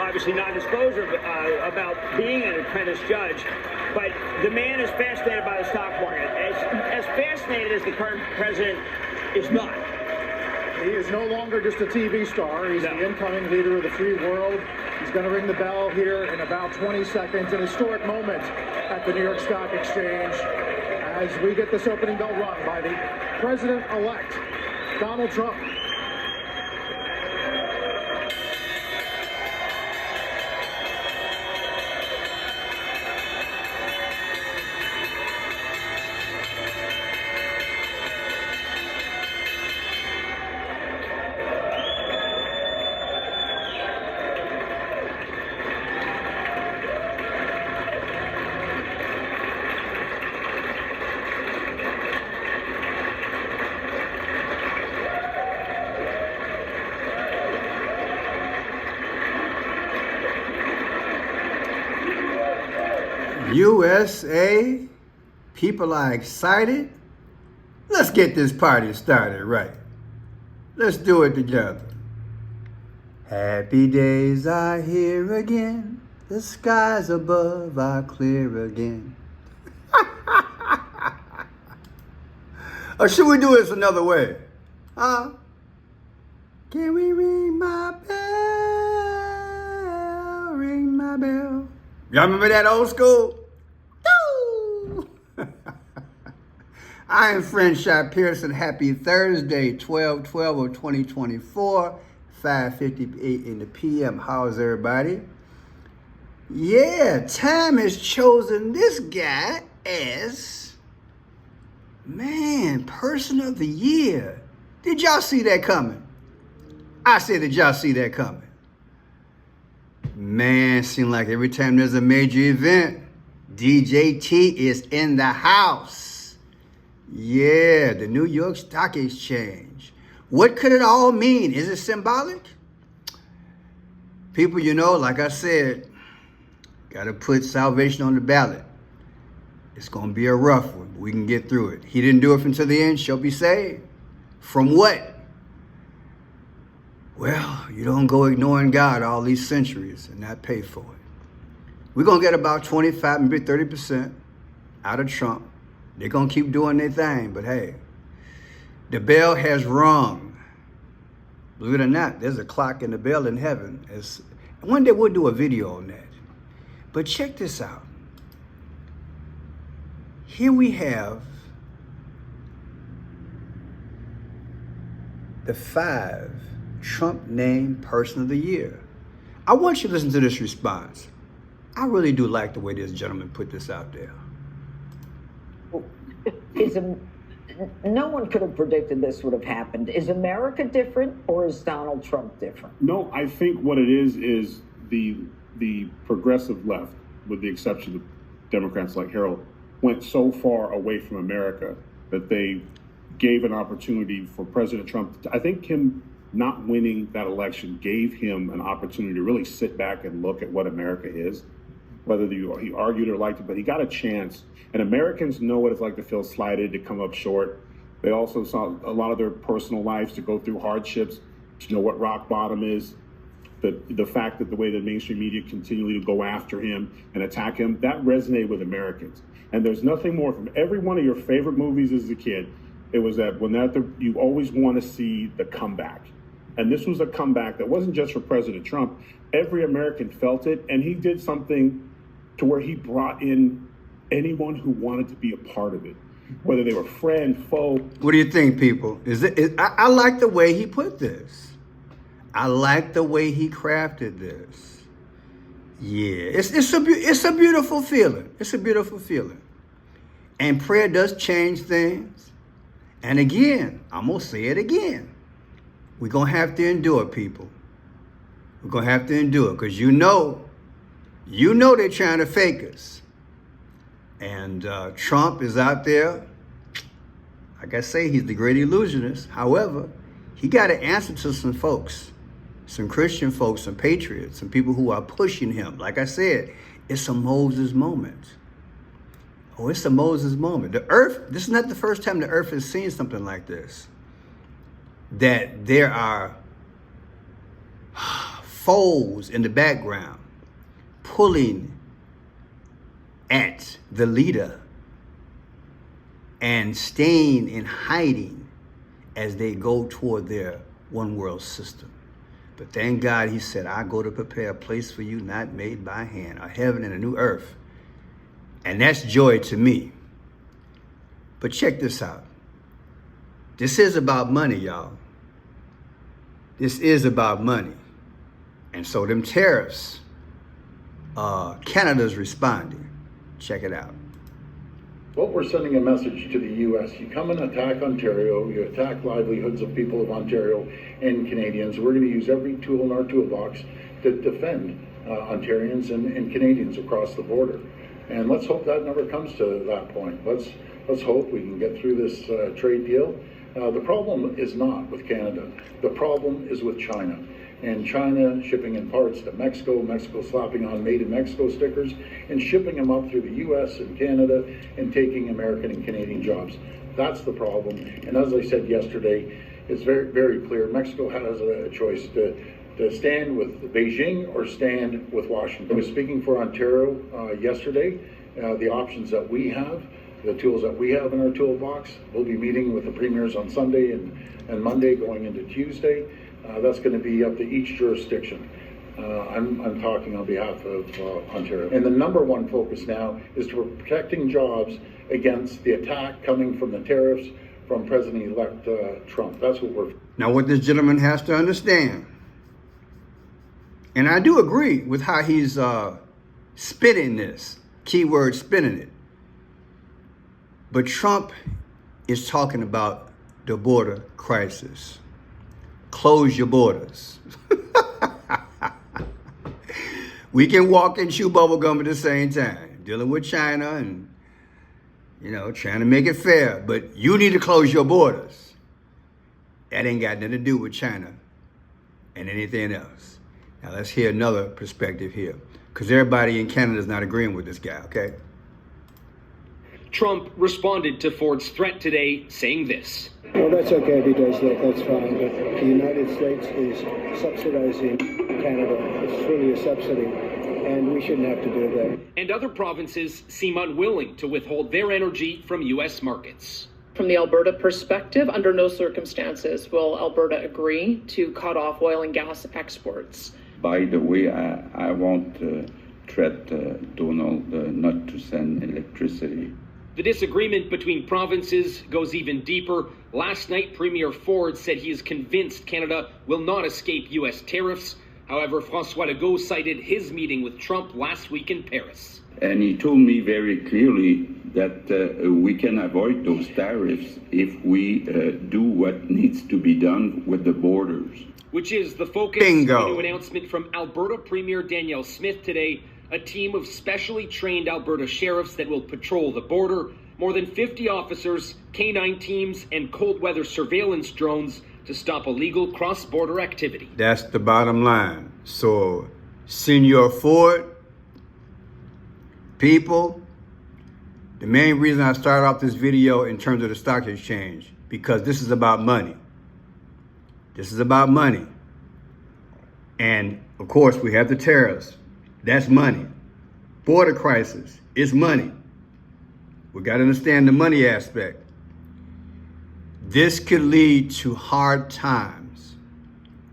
obviously non-disclosure about being an apprentice judge. But the man is fascinated by the stock market. As fascinated as the current president is not. He is no longer just a TV star. He's the incoming leader of the free world. He's going to ring the bell here in about 20 seconds. An historic moment at the New York Stock Exchange as we get this opening bell rung by the president-elect, Donald Trump. USA, people are excited. Let's get this party started right. Let's do it together. Happy days are here again. The skies above are clear again. Or should we do this another way? Huh? Can we ring my bell? Ring my bell. Y'all remember that old school? I am Friendship Pearson. Happy Thursday, 12/12 of 2024, 5:58 in the PM. How's everybody? Yeah, time has chosen this guy as, man, Person of the Year. Did y'all see that coming? I said, did y'all see that coming? Man, seems like every time there's a major event, DJT is in the house. Yeah, the New York Stock Exchange. What could it all mean? Is it symbolic? People, you know, like I said, got to put salvation on the ballot. It's going to be a rough one, but we can get through it. He didn't do it until the end, shall be saved. From what? Well, you don't go ignoring God all these centuries and not pay for it. We're going to get about 25, maybe 30% out of Trump. They're going to keep doing their thing, but hey, the bell has rung. Believe it or not, there's a clock and a bell in heaven. One day we'll do a video on that. But check this out. Here we have the 5 Trump named Person of the Year. I want you to listen to this response. I really do like the way this gentleman put this out there. No one could have predicted this would have happened. Is America different, or is Donald Trump different? No, I think what it is the progressive left, with the exception of Democrats like Harold, went so far away from America that they gave an opportunity for President Trump. I think him not winning that election gave him an opportunity to really sit back and look at what America is. Whether he argued or liked it, but he got a chance. And Americans know what it's like to feel slighted, to come up short. They also saw a lot of their personal lives, to go through hardships, to know what rock bottom is. The fact that the way the mainstream media continually to go after him and attack him, that resonated with Americans. And there's nothing more from every one of your favorite movies as a kid. It was that you always want to see the comeback. And this was a comeback that wasn't just for President Trump. Every American felt it, and he did something to where he brought in anyone who wanted to be a part of it, whether they were friend, foe. What do you think, people? I like the way he put this. I like the way he crafted this. Yeah, it's a beautiful feeling. It's a beautiful feeling. And prayer does change things. And again, I'm going to say it again. We're going to have to endure, people. We're going to have to endure, because you know they're trying to fake us. And Trump is out there. Like I say, he's the great illusionist. However, he got to answer to some folks, some Christian folks, some patriots, some people who are pushing him. Like I said, it's a Moses moment. Oh, it's a Moses moment. The earth, this is not the first time the earth has seen something like this. That there are foes in the background pulling at the leader and staying in hiding as they go toward their one world system. But thank God he said, I go to prepare a place for you not made by hand, a heaven and a new earth. And that's joy to me. But check this out. This is about money, y'all. This is about money. And so them tariffs, Canada's responding. Check it out. What we're sending a message to the U.S. You come and attack Ontario, you attack livelihoods of people of Ontario and Canadians. We're going to use every tool in our toolbox to defend Ontarians and Canadians across the border. And let's hope that never comes to that point. Let's hope we can get through this trade deal. The problem is not with Canada. The problem is with China. And China shipping in parts to Mexico, Mexico slapping on Made in Mexico stickers, and shipping them up through the U.S. and Canada and taking American and Canadian jobs. That's the problem. And as I said yesterday, it's very, very clear. Mexico has a choice to stand with Beijing or stand with Washington. I was speaking for Ontario yesterday. The options that we have, the tools that we have in our toolbox. We'll be meeting with the premiers on Sunday and Monday going into Tuesday. That's going to be up to each jurisdiction. I'm talking on behalf of Ontario. And the number one focus now is to protecting jobs against the attack coming from the tariffs from President-elect Trump. That's what we're... Now, what this gentleman has to understand, and I do agree with how he's spinning this, keyword spinning it. But Trump is talking about the border crisis. Close your borders. We can walk and chew bubble gum at the same time, dealing with China and, trying to make it fair. But you need to close your borders. That ain't got nothing to do with China and anything else. Now let's hear another perspective here, because everybody in Canada is not agreeing with this guy, okay? Trump responded to Ford's threat today, saying this. Well, that's okay if he does that, that's fine. But the United States is subsidizing Canada. It's truly a subsidy, and we shouldn't have to do that. And other provinces seem unwilling to withhold their energy from U.S. markets. From the Alberta perspective, under no circumstances will Alberta agree to cut off oil and gas exports. By the way, I won't threat Donald not to send electricity. The disagreement between provinces goes even deeper. Last night, Premier Ford said he is convinced Canada will not escape U.S. tariffs. However, François Legault cited his meeting with Trump last week in Paris. And he told me very clearly that we can avoid those tariffs if we do what needs to be done with the borders. Which is the focus Bingo. of a new announcement from Alberta Premier Danielle Smith today. A team of specially trained Alberta sheriffs that will patrol the border, more than 50 officers, K9 teams, and cold weather surveillance drones to stop illegal cross-border activity. That's the bottom line. So, Senor Ford, people, the main reason I started off this video in terms of the stock exchange, because this is about money. This is about money. And, of course, we have the tariffs. That's money. Border crisis is money. We got to understand the money aspect. This could lead to hard times.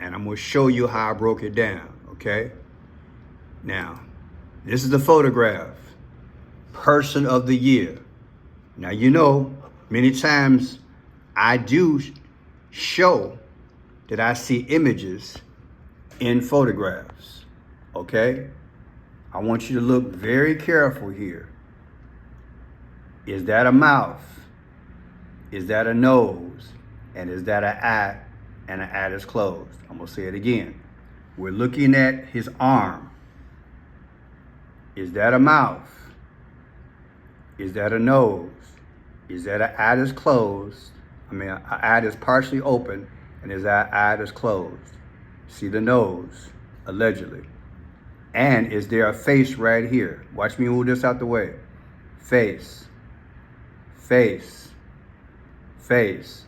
And I'm going to show you how I broke it down, okay? Now, this is the photograph. Person of the year. Now, many times I do show that I see images in photographs, okay? I want you to look very careful here. Is that a mouth? Is that a nose? And is that an eye? And an eye is closed. I'm going to say it again. We're looking at his arm. Is that a mouth? Is that a nose? Is that an eye that's closed? An eye that's partially open, and is that eye that's closed? See the nose, allegedly. And is there a face right here? Watch me move this out the way. Face, face, face.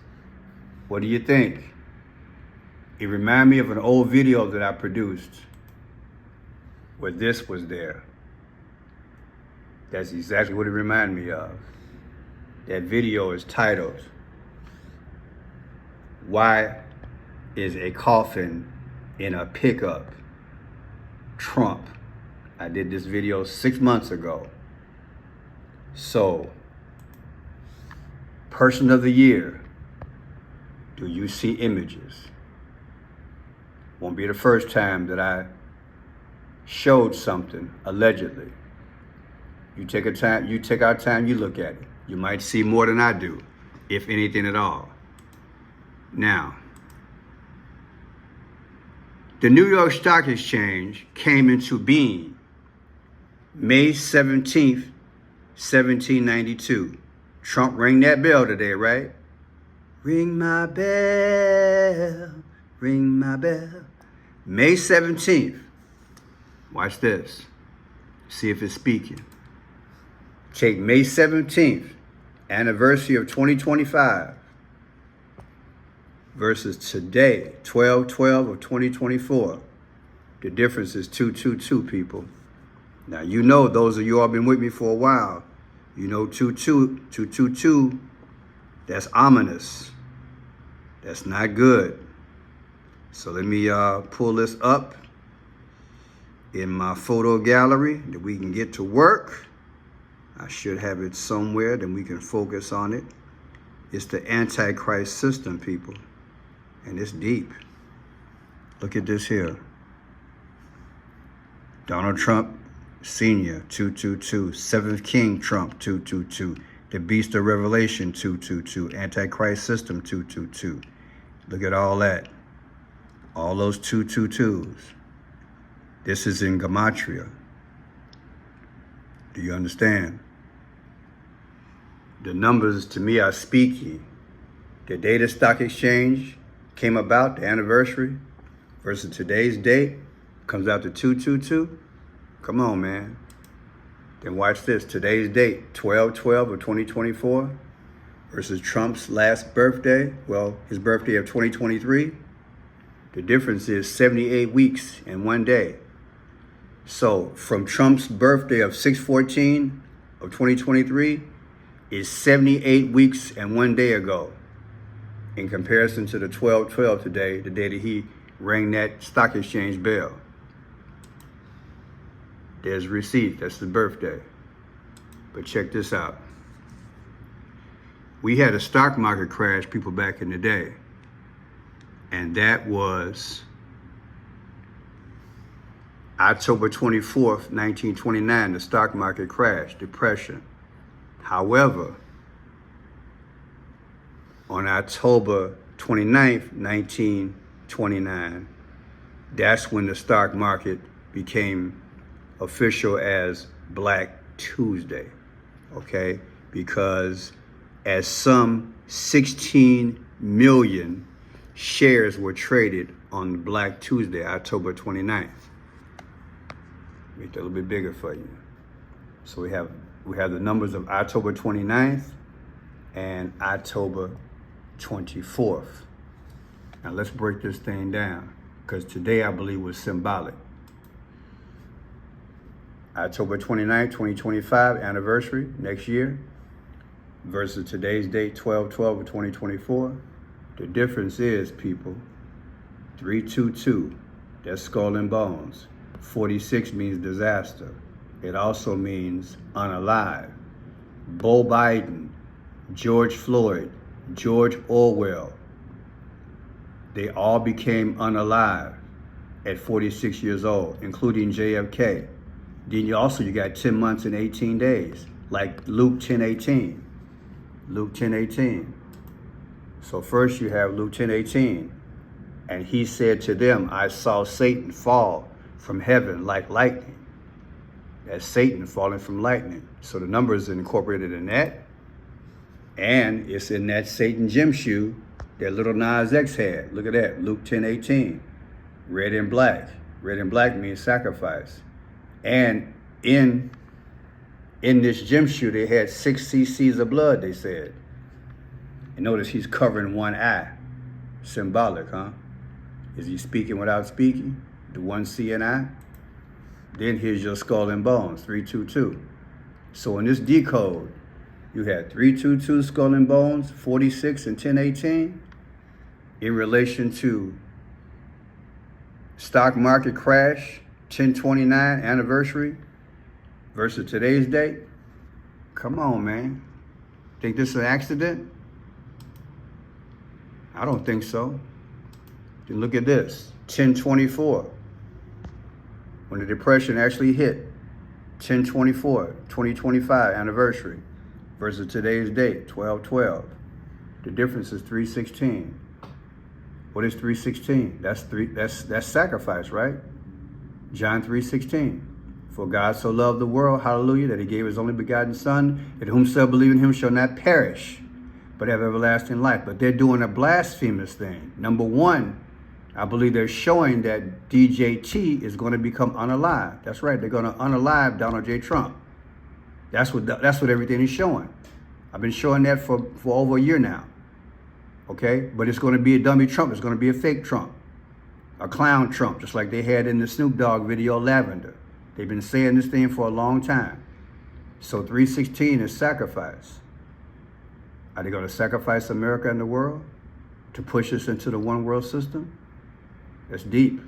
What do you think? It reminds me of an old video that I produced where this was there. That's exactly what it reminded me of. That video is titled, "Why is a Coffin in a Pickup Trump?" I did this video 6 months ago. So, Person of the Year, do you see images? Won't be the first time that I showed something, allegedly. You take our time, you look at it. You might see more than I do, if anything at all. Now, the New York Stock Exchange came into being May 17th, 1792. Trump rang that bell today, right? Ring my bell, ring my bell. May 17th. Watch this. See if it's speaking. Take May 17th, anniversary of 2025, versus today, 12/12 of 2024. The difference is 222, people. Now, you know, those of you who have been with me for a while, you know 222, that's ominous. That's not good. So let me pull this up in my photo gallery that we can get to work. I should have it somewhere, then we can focus on it. It's the Antichrist system, people. And it's deep. Look at this here. Donald Trump Sr., 222. Seventh King Trump, 222. The Beast of Revelation, 222. Antichrist system, 222. Look at all that. All those 222s. This is in Gematria. Do you understand? The numbers to me are speaking. The day the stock exchange came about, the anniversary, versus today's date, comes out to 222. Come on, man. Then watch this. Today's date, 12/12 of 2024, versus Trump's last birthday, well, his birthday of 2023. The difference is 78 weeks and 1 day. So from Trump's birthday of 6/14 of 2023 is 78 weeks and 1 day ago, in comparison to the 12/12 today, the day that he rang that stock exchange bell. There's receipt, that's the birthday. But check this out. We had a stock market crash, people, back in the day. And that was October 24th, 1929, the stock market crash, depression. However, on October 29th, 1929, that's when the stock market became official as Black Tuesday, okay? Because as some 16 million shares were traded on Black Tuesday, October 29th. Make that a little bit bigger for you. So we have the numbers of October 29th and October 24th. Now let's break this thing down, because today I believe was symbolic. October 29th, 2025, anniversary, next year, versus today's date, 12/12 of 2024. The difference is, people, 322, that's skull and bones. 46 means disaster. It also means unalive. Beau Biden, George Floyd, George Orwell, they all became unalive at 46 years old, including JFK. Then you got 10 months and 18 days, like Luke 10:18. Luke 10:18. So first you have Luke 10:18. And he said to them, I saw Satan fall from heaven like lightning. That's Satan falling from lightning. So the number is incorporated in that. And it's in that Satan gym shoe that little Nyse X had. Look at that, Luke 10:18. Red and black. Red and black means sacrifice. And in this gym shoe, they had 6 cc's of blood, they said. And notice he's covering one eye. Symbolic, huh? Is he speaking without speaking? The one seeing eye? Then here's your skull and bones, 322. So in this decode, you had 322 skull and bones, 46 and 1018 in relation to stock market crash, 1029 anniversary versus today's date. Come on, man. Think this is an accident? I don't think so. Then look at this, 1024. When the depression actually hit, 1024, 2025 anniversary versus today's date, 12/12. The difference is 316. What is 316? That's sacrifice, right? John 3:16. For God so loved the world, hallelujah, that he gave his only begotten son, that whomsoever believe in him shall not perish, but have everlasting life. But they're doing a blasphemous thing. Number one, I believe they're showing that DJT is going to become unalive. That's right, they're going to unalive Donald J. Trump. That's what everything is showing. I've been showing that for over a year now. Okay, but it's going to be a dummy Trump. It's going to be a fake Trump, a clown Trump, just like they had in the Snoop Dogg video, Lavender. They've been saying this thing for a long time. So 316 is sacrifice. Are they going to sacrifice America and the world to push us into the one world system? It's deep.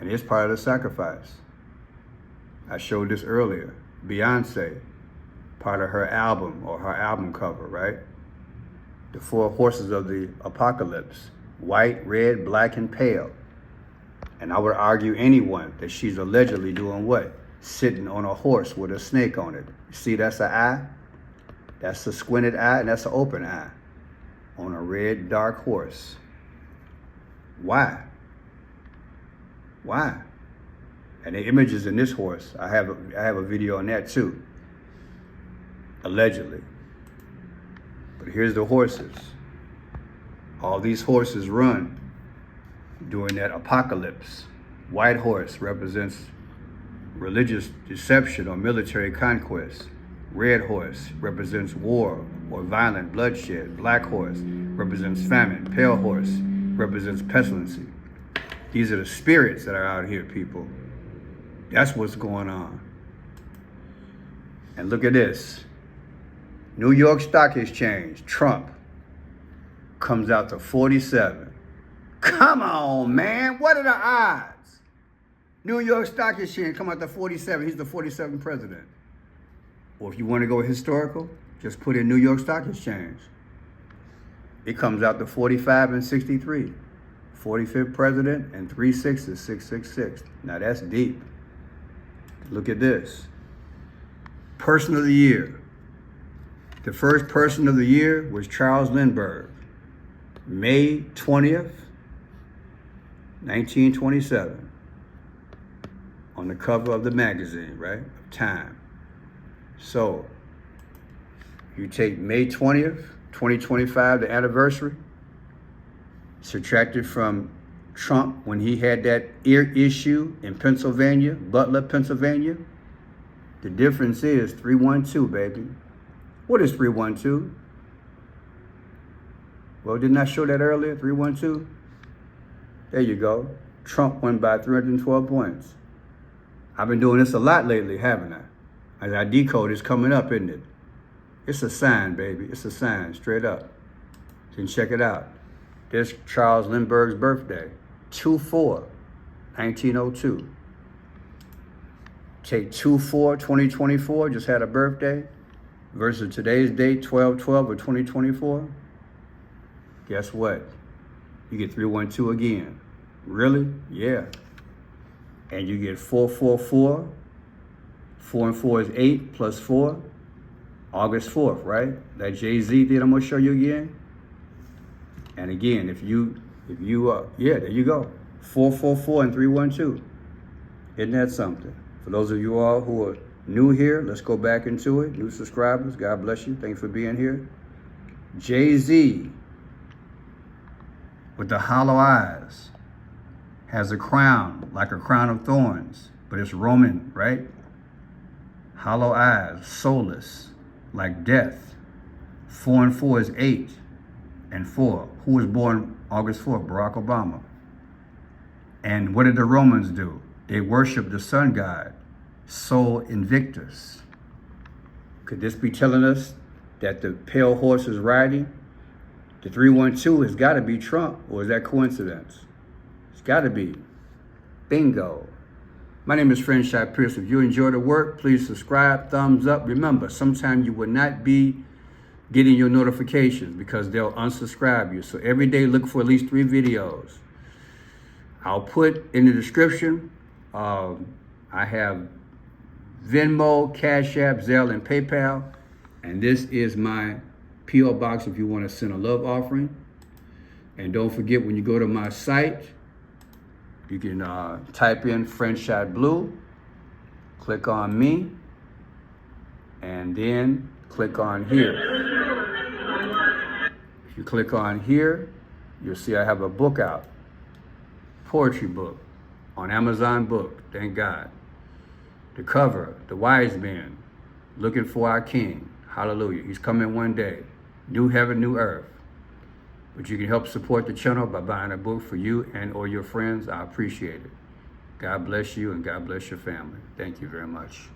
And it's part of the sacrifice. I showed this earlier. Beyonce, part of her album or her album cover, right? The four horses of the apocalypse, white, red, black, and pale. And I would argue anyone that she's allegedly doing what? Sitting on a horse with a snake on it. You see, that's an eye. That's a squinted eye, and that's an open eye on a red, dark horse. Why? Why? And the images in this horse, I have a video on that too. Allegedly. But here's the horses. All these horses run during that apocalypse. White horse represents religious deception or military conquest. Red horse represents war or violent bloodshed. Black horse represents famine. Pale horse represents pestilency. These are the spirits that are out here, people. That's what's going on. And look at this. New York Stock Exchange, Trump, comes out to 47. Come on, man. What are the odds? New York Stock Exchange come out to 47. He's the 47th president. Or if you want to go historical, just put in New York Stock Exchange. It comes out to 45 and 63. 45th president and 36 is 666. Now that's deep. Look at this. Person of the year. The first person of the year was Charles Lindbergh. May 20th, 1927. On the cover of the magazine, right? Time. So, you take May 20th, 2025, the anniversary, subtracted from Trump when he had that ear issue in Pennsylvania, Butler, Pennsylvania. The difference is 312, baby. What is 312? Well, didn't I show that earlier? 312? There you go. Trump won by 312 points. I've been doing this a lot lately, haven't I? As I decode, it's coming up, isn't it? It's a sign, baby. It's a sign, straight up. Then check it out. There's Charles Lindbergh's birthday, 2/4/1902. Take 2/4/2024, just had a birthday, versus today's date, 12/12/2024. Guess what? You get 312 again. Really? Yeah. And you get 444. 4 and 4 is 8 plus 4. August 4th, right? That Jay-Z thing I'm gonna show you again. And again, if you yeah, there you go. 444 and 312. Isn't that something? For those of you all who are new here, let's go back into it. New subscribers, God bless you. Thanks for being here. Jay-Z with the hollow eyes has a crown, like a crown of thorns, but it's Roman, right? Hollow eyes, soulless, like death. 4 and 4 is 8 and 4. Who was born August 4th? Barack Obama. And what did the Romans do? They worship the sun god, Sol Invictus. Could this be telling us that the pale horse is riding? The 312 has got to be Trump, or is that coincidence? It's got to be. Bingo. My name is Franchise Pierce. If you enjoy the work, please subscribe, thumbs up. Remember, sometimes you will not be getting your notifications because they'll unsubscribe you. So every day, look for at least 3 videos. I'll put in the description, I have Venmo, Cash App, Zelle, and PayPal. And this is my P.O. Box if you want to send a love offering. And don't forget, when you go to my site, you can type in Franchise Blue, click on me, and then click on here. If you click on here, you'll see I have a book out, poetry book, on Amazon Book, thank God. The cover, The Wise Men, Looking for Our King, hallelujah. He's coming one day, new heaven, new earth. But you can help support the channel by buying a book for you and or your friends. I appreciate it. God bless you and God bless your family. Thank you very much.